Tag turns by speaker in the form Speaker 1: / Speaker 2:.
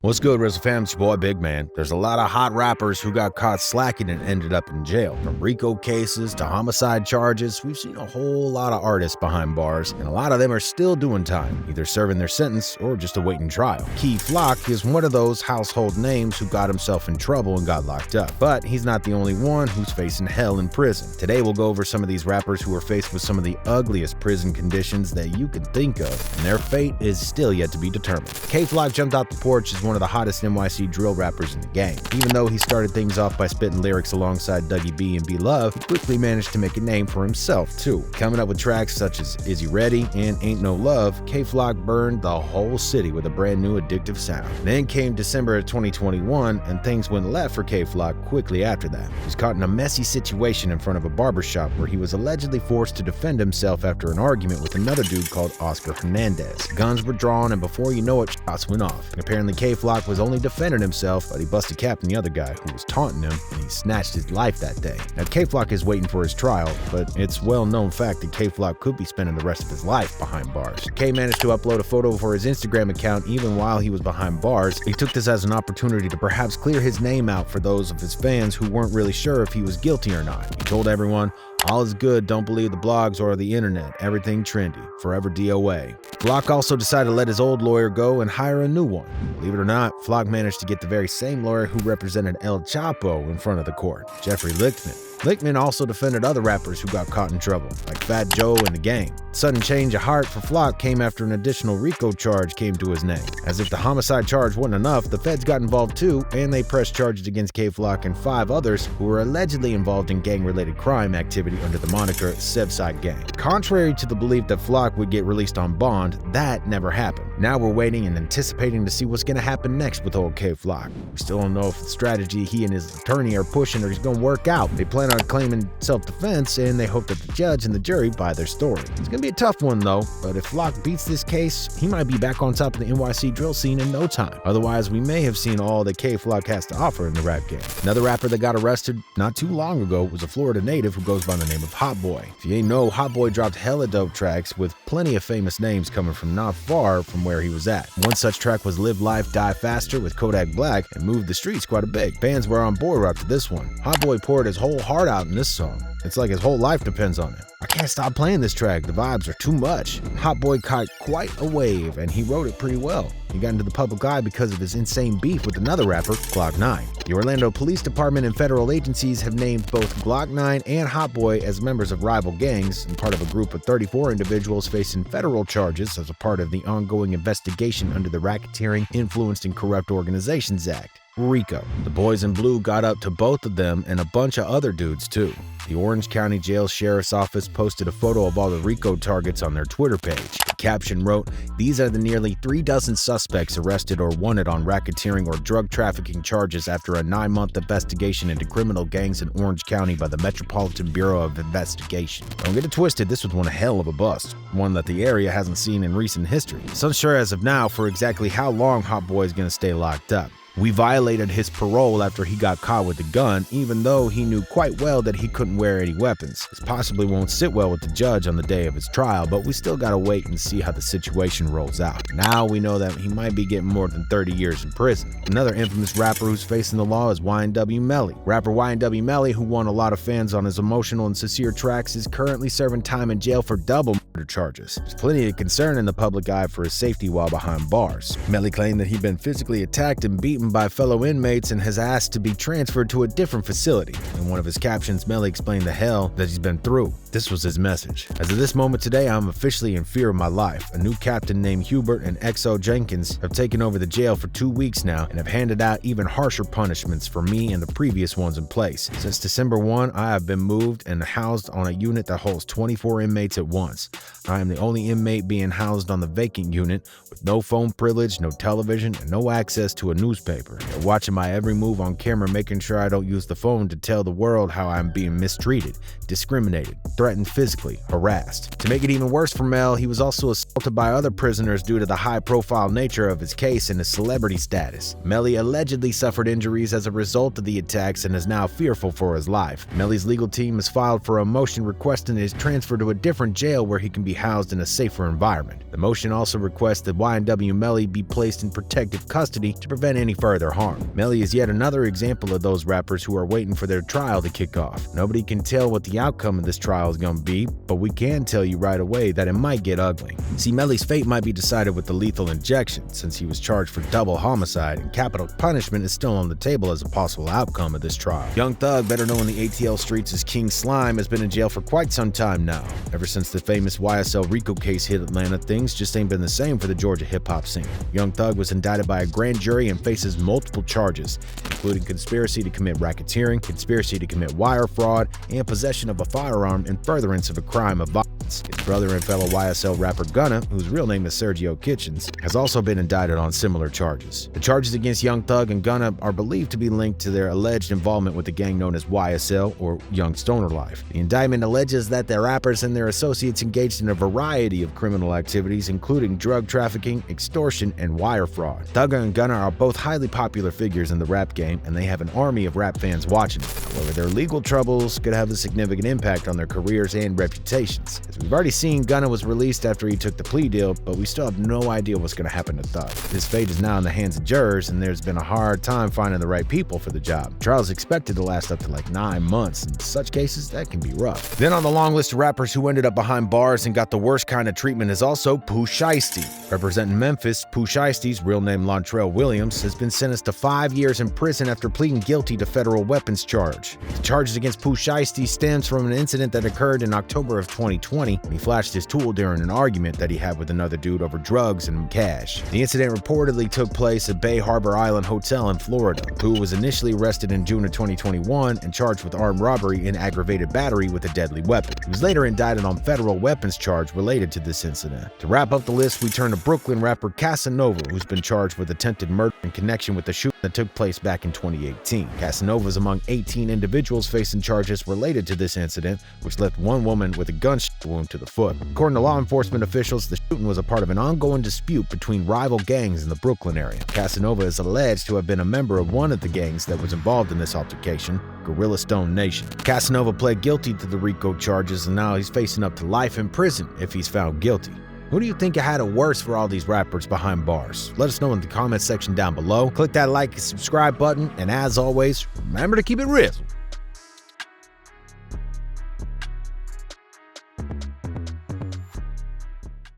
Speaker 1: What's good, RIZZLE fam? It's your boy Big Man. There's a lot of hot rappers who got caught slacking and ended up in jail. From RICO cases to homicide charges, we've seen a whole lot of artists behind bars, and a lot of them are still doing time, either serving their sentence or just awaiting trial. Key Flock is one of those household names who got himself in trouble and got locked up. But he's not the only one who's facing hell in prison. Today we'll go over some of these rappers who are faced with some of the ugliest prison conditions that you could think of, and their fate is still yet to be determined. K Flock jumped out the porch as one of the hottest NYC drill rappers in the game. Even though he started things off by spitting lyrics alongside Dougie B and B Love, he quickly managed to make a name for himself too. Coming up with tracks such as Is He Ready and Ain't No Love, K Flock burned the whole city with a brand new addictive sound. Then came December of 2021 and things went left for K Flock quickly after that. He was caught in a messy situation in front of a barbershop where he was allegedly forced to defend himself after an argument with another dude called Oscar Hernandez. Guns were drawn and before you know it, shots went off. And apparently K Flock was only defending himself, but he busted cap on the other guy who was taunting him, and he snatched his life that day. Now K Flock is waiting for his trial, but it's well-known fact that K Flock could be spending the rest of his life behind bars. K managed to upload a photo for his Instagram account even while he was behind bars. He took this as an opportunity to perhaps clear his name out for those of his fans who weren't really sure if he was guilty or not. He told everyone, "All is good, don't believe the blogs or the internet, everything trendy, forever DOA." Flock also decided to let his old lawyer go and hire a new one. Believe it or not, Flock managed to get the very same lawyer who represented El Chapo in front of the court, Jeffrey Lichtman. Lichtman also defended other rappers who got caught in trouble, like Fat Joe and The Game. Sudden change of heart for Flock came after an additional RICO charge came to his name. As if the homicide charge wasn't enough, the feds got involved too, and they pressed charges against K Flock and 5 others who were allegedly involved in gang-related crime activity under the moniker Sevside Gang. Contrary to the belief that Flock would get released on bond, that never happened. Now we're waiting and anticipating to see what's gonna happen next with old K Flock. We still don't know if the strategy he and his attorney are pushing is gonna work out. They plan on claiming self-defense, and they hope that the judge and the jury buy their story. It's gonna be a tough one though, but if Flock beats this case, he might be back on top of the NYC drill scene in no time. Otherwise, we may have seen all that K Flock has to offer in the rap game. Another rapper that got arrested not too long ago was a Florida native who goes by the name of Hot Boy. If you ain't know, Hot Boy dropped hella dope tracks with plenty of famous names coming from not far from where he was at. One such track was Live Life, Die Faster with Kodak Black and moved the streets quite a bit. Fans were on board after this one. Hot Boy poured his whole heart out in this song. It's like his whole life depends on it. I can't stop playing this track, the vibes are too much. Hot Boy caught quite a wave and he wrote it pretty well. He got into the public eye because of his insane beef with another rapper, Glock 9. The Orlando Police Department and federal agencies have named both Glock 9 and Hot Boy as members of rival gangs and part of a group of 34 individuals facing federal charges as a part of the ongoing investigation under the Racketeering, Influenced, and Corrupt Organizations Act, RICO. The boys in blue got up to both of them and a bunch of other dudes too. The Orange County Jail Sheriff's Office posted a photo of all the RICO targets on their Twitter page. The caption wrote, "These are the nearly 3 dozen suspects arrested or wanted on racketeering or drug trafficking charges after a 9-month investigation into criminal gangs in Orange County by the Metropolitan Bureau of Investigation." Don't get it twisted, this was one hell of a bust, one that the area hasn't seen in recent history. It's unsure as of now for exactly how long Hot Boy is going to stay locked up. We violated his parole after he got caught with a gun, even though he knew quite well that he couldn't wear any weapons. This possibly won't sit well with the judge on the day of his trial, but we still gotta wait and see how the situation rolls out. Now we know that he might be getting more than 30 years in prison. Another infamous rapper who's facing the law is YNW Melly. Rapper YNW Melly, who won a lot of fans on his emotional and sincere tracks, is currently serving time in jail for double murder charges. There's plenty of concern in the public eye for his safety while behind bars. Melly claimed that he'd been physically attacked and beaten by fellow inmates and has asked to be transferred to a different facility. In one of his captions, Melly explained the hell that he's been through. This was his message. "As of this moment today, I'm officially in fear of my life. A new captain named Hubert and XO Jenkins have taken over the jail for 2 weeks now and have handed out even harsher punishments for me and the previous ones in place. Since December 1, I have been moved and housed on a unit that holds 24 inmates at once. I am the only inmate being housed on the vacant unit with no phone privilege, no television, and no access to a newspaper. They're watching my every move on camera, making sure I don't use the phone to tell the world how I'm being mistreated, discriminated, threatened physically, harassed." To make it even worse for Mel, he was also assaulted by other prisoners due to the high-profile nature of his case and his celebrity status. Melly allegedly suffered injuries as a result of the attacks and is now fearful for his life. Melly's legal team has filed for a motion requesting his transfer to a different jail where he can be housed in a safer environment. The motion also requests that YNW Melly be placed in protective custody to prevent any further harm. Melly is yet another example of those rappers who are waiting for their trial to kick off. Nobody can tell what the outcome of this trial is going to be, but we can tell you right away that it might get ugly. See, Melly's fate might be decided with the lethal injection, since he was charged for double homicide, and capital punishment is still on the table as a possible outcome of this trial. Young Thug, better known in the ATL streets as King Slime, has been in jail for quite some time now. Ever since the famous YSL RICO case hit Atlanta, things just ain't been the same for the Georgia hip-hop scene. Young Thug was indicted by a grand jury and faces multiple charges, including conspiracy to commit racketeering, conspiracy to commit wire fraud, and possession of a firearm in furtherance of a crime of violence. His brother and fellow YSL rapper Gunna, whose real name is Sergio Kitchens, has also been indicted on similar charges. The charges against Young Thug and Gunna are believed to be linked to their alleged involvement with the gang known as YSL, or Young Stoner Life. The indictment alleges that the rappers and their associates engaged in a variety of criminal activities, including drug trafficking, extortion, and wire fraud. Thug and Gunna are both highly popular figures in the rap game, and they have an army of rap fans watching them. However, their legal troubles could have a significant impact on their careers and reputations. As we've already seen, Gunna was released after he took the plea deal, but we still have no idea what's going to happen to Thug. His fate is now in the hands of jurors, and there's been a hard time finding the right people for the job. Trial is expected to last up to like 9 months. In such cases, that can be rough. Then on the long list of rappers who ended up behind bars and got the worst kind of treatment is also Pooh Shiesty. Representing Memphis, Pooh Shiesty's real name Lontrell Williams has been sentenced to 5 years in prison after pleading guilty to federal weapons charge. The charges against Pooh Shiesty stems from an incident that occurred in October of 2020 when he flashed his tool during an argument that he had with another dude over drugs and cash. The incident reportedly took place at Bay Harbor Island Hotel in Florida. Pooh was initially arrested in June of 2021 and charged with armed robbery and aggravated battery with a deadly weapon. He was later indicted on federal weapons charge related to this incident. To wrap up the list, we turn to Brooklyn rapper Casanova, who's been charged with attempted murder in connection with the shooting that took place back in 2018. Casanova is among 18 individuals facing charges related to this incident, which left one woman with a gunshot wound to the foot. According to law enforcement officials, the shooting was a part of an ongoing dispute between rival gangs in the Brooklyn area. Casanova is alleged to have been a member of one of the gangs that was involved in this altercation, Gorilla Stone Nation. Casanova pled guilty to the RICO charges, and now he's facing up to life in prison if he's found guilty. Who do you think had it worse for all these rappers behind bars? Let us know in the comments section down below. Click that like and subscribe button, and as always, remember to keep it RIZZLE.